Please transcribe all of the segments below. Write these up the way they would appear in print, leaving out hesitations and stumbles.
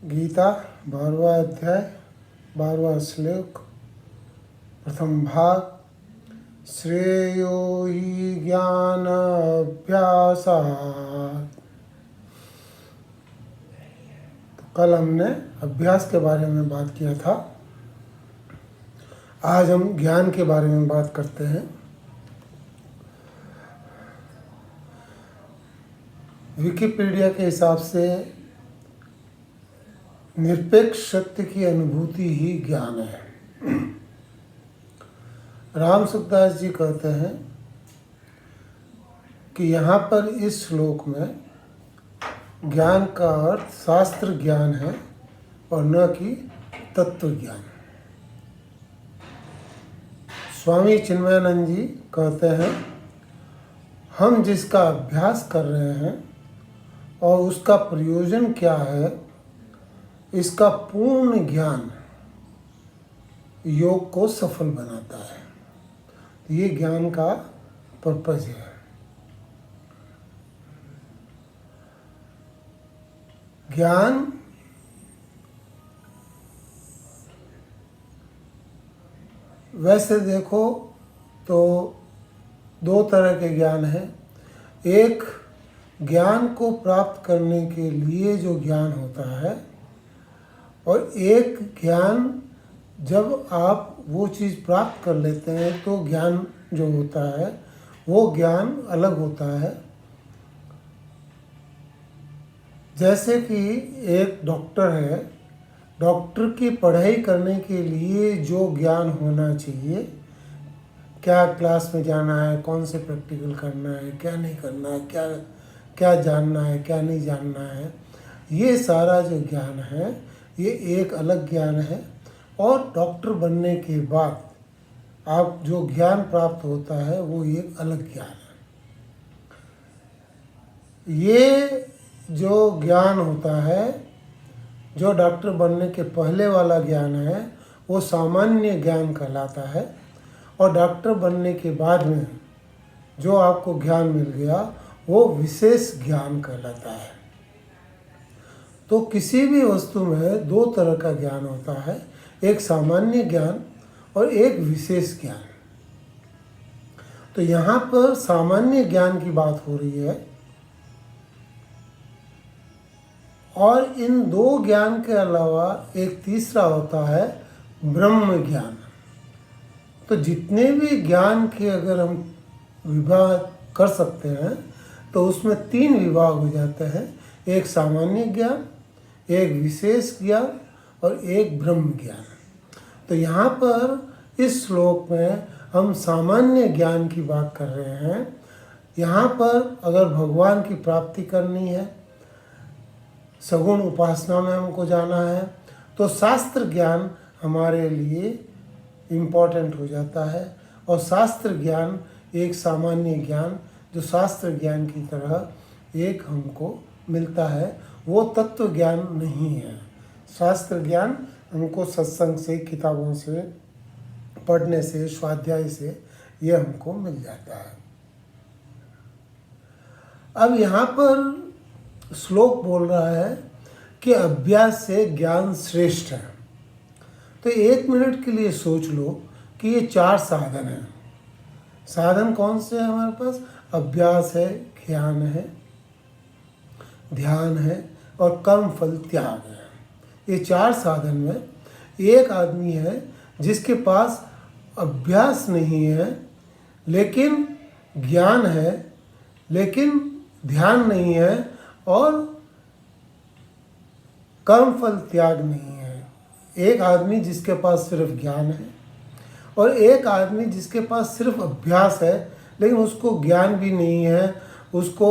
गीता 12वां अध्याय 12वां श्लोक प्रथम भाग। श्रेयो हि ज्ञान अभ्यासात्। तो कल हमने अभ्यास के बारे में बात किया था। आज हम ज्ञान के बारे में बात करते हैं। विकिपीडिया के हिसाब से निरपेक्ष सत्य की अनुभूति ही ज्ञान है। राम सुखदास जी कहते हैं कि यहाँ पर इस श्लोक में ज्ञान का अर्थ शास्त्र ज्ञान है और न कि तत्व ज्ञान। स्वामी चिन्मयानंद जी कहते हैं, हम जिसका अभ्यास कर रहे हैं और उसका प्रयोजन क्या है, इसका पूर्ण ज्ञान योग को सफल बनाता है। ये ज्ञान का पर्पज है। ज्ञान वैसे देखो तो दो तरह के ज्ञान हैं। एक ज्ञान को प्राप्त करने के लिए जो ज्ञान होता है, और एक ज्ञान जब आप वो चीज़ प्राप्त कर लेते हैं तो ज्ञान जो होता है वो ज्ञान अलग होता है। जैसे कि एक डॉक्टर है, डॉक्टर की पढ़ाई करने के लिए जो ज्ञान होना चाहिए, क्या क्लास में जाना है, कौन से प्रैक्टिकल करना है, क्या नहीं करना है, क्या जानना है, क्या नहीं जानना है, ये सारा जो ज्ञान है ये एक अलग ज्ञान है। और डॉक्टर बनने के बाद आप जो ज्ञान प्राप्त होता है वो एक अलग ज्ञान है। ये जो ज्ञान होता है, जो डॉक्टर बनने के पहले वाला ज्ञान है, वो सामान्य ज्ञान कहलाता है। और डॉक्टर बनने के बाद में जो आपको ज्ञान मिल गया वो विशेष ज्ञान कहलाता है। तो किसी भी वस्तु में दो तरह का ज्ञान होता है, एक सामान्य ज्ञान और एक विशेष ज्ञान। तो यहाँ पर सामान्य ज्ञान की बात हो रही है। और इन दो ज्ञान के अलावा एक तीसरा होता है ब्रह्म ज्ञान। तो जितने भी ज्ञान के अगर हम विभाग कर सकते हैं तो उसमें तीन विभाग हो जाते हैं, एक सामान्य ज्ञान, एक विशेष ज्ञान और एक ब्रह्म ज्ञान। तो यहाँ पर इस श्लोक में हम सामान्य ज्ञान की बात कर रहे हैं। यहाँ पर अगर भगवान की प्राप्ति करनी है, सगुण उपासना में हमको जाना है, तो शास्त्र ज्ञान हमारे लिए इम्पोर्टेंट हो जाता है। और शास्त्र ज्ञान एक सामान्य ज्ञान जो शास्त्र ज्ञान की तरह एक हमको मिलता है, वो तत्व ज्ञान नहीं है। शास्त्र ज्ञान हमको सत्संग से, किताबों से, पढ़ने से, स्वाध्याय से ये हमको मिल जाता है। अब यहाँ पर श्लोक बोल रहा है कि अभ्यास से ज्ञान श्रेष्ठ है। तो एक मिनट के लिए सोच लो कि ये चार साधन हैं। साधन कौन से हैं हमारे पास? अभ्यास है, ज्ञान है, ध्यान है और कर्म फल त्याग है। ये चार साधन में एक आदमी है जिसके पास अभ्यास नहीं है लेकिन ज्ञान है, लेकिन ध्यान नहीं है और कर्म फल त्याग नहीं है। एक आदमी जिसके पास सिर्फ ज्ञान है और एक आदमी जिसके पास सिर्फ अभ्यास है लेकिन उसको ज्ञान भी नहीं है, उसको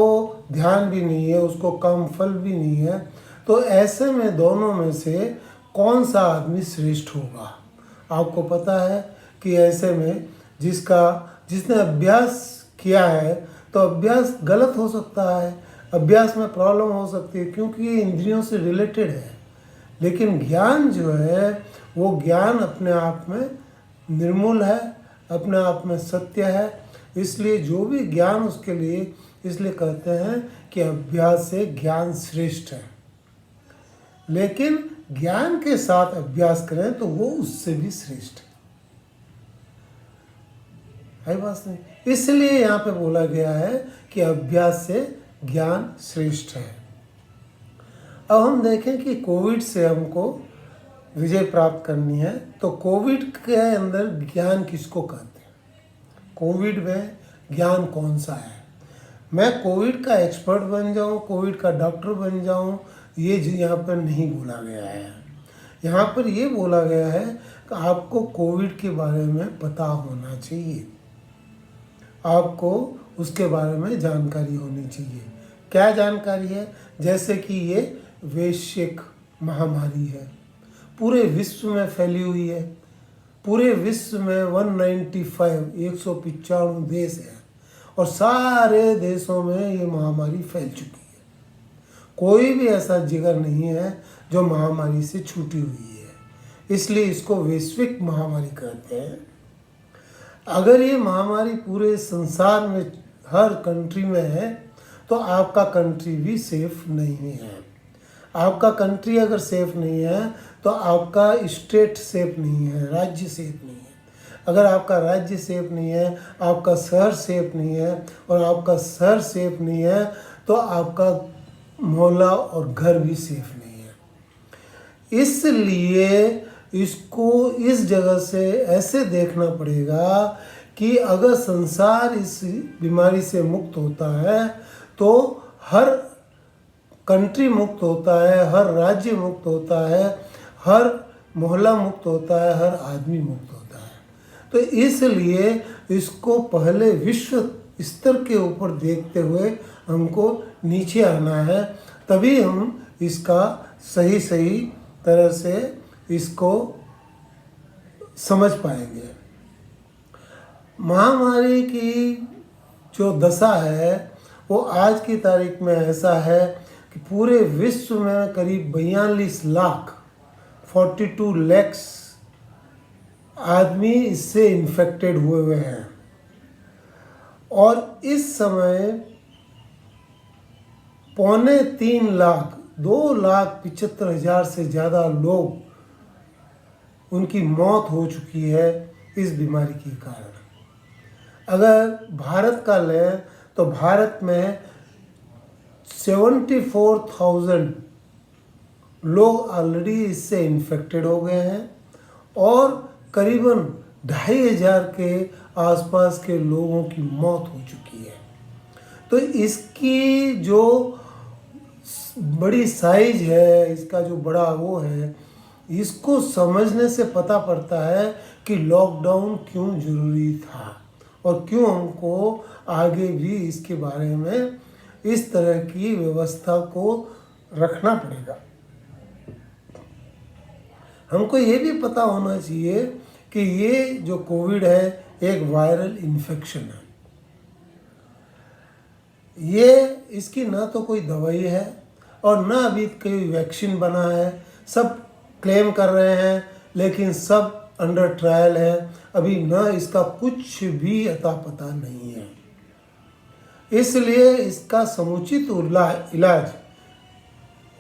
ध्यान भी नहीं है, उसको कर्म फल भी नहीं है। तो ऐसे में दोनों में से कौन सा आदमी श्रेष्ठ होगा? आपको पता है कि ऐसे में जिसने अभ्यास किया है, तो अभ्यास गलत हो सकता है, अभ्यास में प्रॉब्लम हो सकती है क्योंकि ये इंद्रियों से रिलेटेड है। लेकिन ज्ञान जो है वो ज्ञान अपने आप में निर्मूल है, अपने आप में सत्य है। इसलिए जो भी ज्ञान उसके लिए, इसलिए कहते हैं कि अभ्यास से ज्ञान श्रेष्ठ है। लेकिन ज्ञान के साथ अभ्यास करें तो वो उससे भी श्रेष्ठ है बात नहीं। इसलिए यहाँ पे बोला गया है कि अभ्यास से ज्ञान श्रेष्ठ है। अब हम देखें कि कोविड से हमको विजय प्राप्त करनी है, तो कोविड के अंदर ज्ञान किसको कहते हैं, कोविड में ज्ञान कौन सा है। मैं कोविड का एक्सपर्ट बन जाऊं, कोविड का डॉक्टर बन जाऊं, ये यहाँ पर नहीं बोला गया है। यहाँ पर ये बोला गया है कि आपको कोविड के बारे में पता होना चाहिए, आपको उसके बारे में जानकारी होनी चाहिए। क्या जानकारी है? जैसे कि ये वैश्विक महामारी है, पूरे विश्व में फैली हुई है। पूरे विश्व में 195 देश हैं और सारे देशों में ये महामारी फैल चुकी है। कोई भी ऐसा जगह नहीं है जो महामारी से छूटी हुई है, इसलिए इसको वैश्विक महामारी कहते हैं। अगर ये महामारी पूरे संसार में हर कंट्री में है तो आपका कंट्री भी सेफ नहीं है। आपका कंट्री अगर सेफ नहीं है तो आपका स्टेट सेफ नहीं है, राज्य सेफ नहीं है। अगर आपका राज्य सेफ नहीं है, आपका शहर सेफ नहीं है, और आपका शहर सेफ नहीं है तो आपका मोहल्ला और घर भी सेफ नहीं है। इसलिए इसको इस जगह से ऐसे देखना पड़ेगा कि अगर संसार इस बीमारी से मुक्त होता है तो हर कंट्री मुक्त होता है, हर राज्य मुक्त होता है, हर मोहल्ला मुक्त होता है, हर आदमी मुक्त होता है। तो इसलिए इसको पहले विश्व स्तर के ऊपर देखते हुए हमको नीचे आना है, तभी हम इसका सही सही तरह से इसको समझ पाएंगे। महामारी की जो दशा है वो आज की तारीख में ऐसा है कि पूरे विश्व में करीब 42 लाख 42 लाख आदमी इससे इन्फेक्टेड हुए हैं, और इस समय 2.25 लाख 2,75,000 से ज़्यादा लोग उनकी मौत हो चुकी है इस बीमारी के कारण। अगर भारत का लें तो भारत में 74,000 लोग ऑलरेडी इससे इन्फेक्टेड हो गए हैं और करीबन 2,500 के आसपास के लोगों की मौत हो चुकी है। तो इसकी जो बड़ी साइज है, इसका जो बड़ा वो है, इसको समझने से पता पड़ता है कि लॉकडाउन क्यों जरूरी था और क्यों हमको आगे भी इसके बारे में इस तरह की व्यवस्था को रखना पड़ेगा। हमको ये भी पता होना चाहिए कि ये जो कोविड है एक वायरल इन्फेक्शन है। ये इसकी ना तो कोई दवाई है और ना अभी कोई वैक्सीन बना है। सब क्लेम कर रहे हैं लेकिन सब अंडर ट्रायल है, अभी ना इसका कुछ भी अता पता नहीं है। इसलिए इसका समुचित इलाज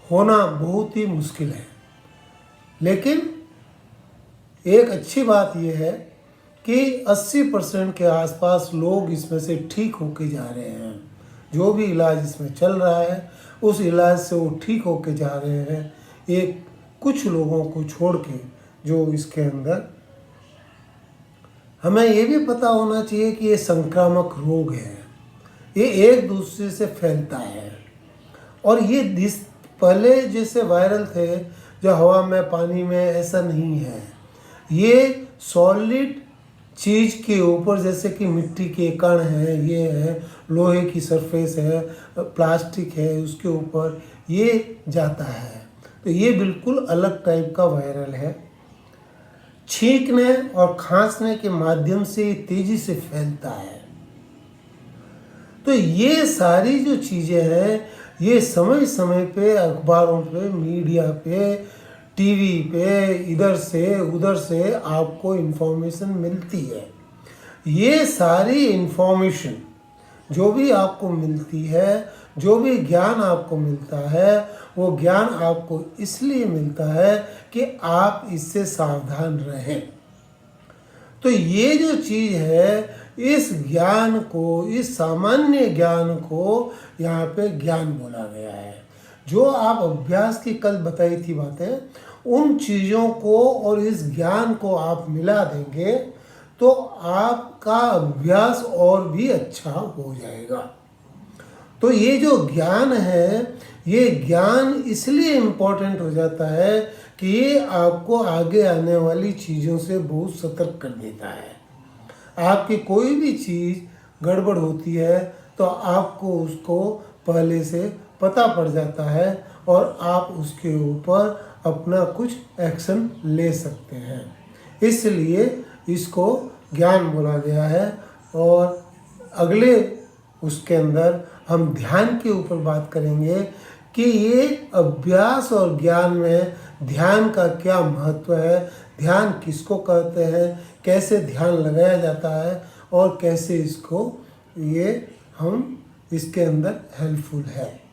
होना बहुत ही मुश्किल है। लेकिन एक अच्छी बात यह है कि 80% के आसपास लोग इसमें से ठीक होके जा रहे हैं। जो भी इलाज इसमें चल रहा है उस इलाज से वो ठीक होके जा रहे हैं, एक कुछ लोगों को छोड़ के जो इसके अंदर। हमें ये भी पता होना चाहिए कि ये संक्रामक रोग है, ये एक दूसरे से फैलता है और ये पहले जैसे वायरल थे जो हवा में पानी में, ऐसा नहीं है। ये सॉलिड चीज़ के ऊपर, जैसे कि मिट्टी के कण है, ये है लोहे की सरफेस है, प्लास्टिक है, उसके ऊपर ये जाता है। तो ये बिल्कुल अलग टाइप का वायरल है। छींकने और खांसने के माध्यम से तेजी से फैलता है। तो ये सारी जो चीज़ें हैं ये समय समय पे अखबारों पे, मीडिया पे, टीवी पे, इधर से उधर से आपको इन्फॉर्मेशन मिलती है। ये सारी इन्फॉर्मेशन जो भी आपको मिलती है, जो भी ज्ञान आपको मिलता है वो ज्ञान आपको इसलिए मिलता है कि आप इससे सावधान रहें। तो ये जो चीज़ है, इस ज्ञान को, इस सामान्य ज्ञान को यहाँ पे ज्ञान बोला गया है। जो आप अभ्यास की कल बताई थी बातें, उन चीज़ों को और इस ज्ञान को आप मिला देंगे तो आपका अभ्यास और भी अच्छा हो जाएगा। तो ये जो ज्ञान है, ये ज्ञान इसलिए इम्पोर्टेंट हो जाता है कि ये आपको आगे आने वाली चीज़ों से बहुत सतर्क कर देता है। आपकी कोई भी चीज़ गड़बड़ होती है तो आपको उसको पहले से पता पड़ जाता है और आप उसके ऊपर अपना कुछ एक्शन ले सकते हैं। इसलिए इसको ज्ञान बोला गया है। और अगले उसके अंदर हम ध्यान के ऊपर बात करेंगे कि ये अभ्यास और ज्ञान में ध्यान का क्या महत्व है, ध्यान किसको कहते हैं, कैसे ध्यान लगाया जाता है और कैसे इसको ये हम इसके अंदर हेल्पफुल है।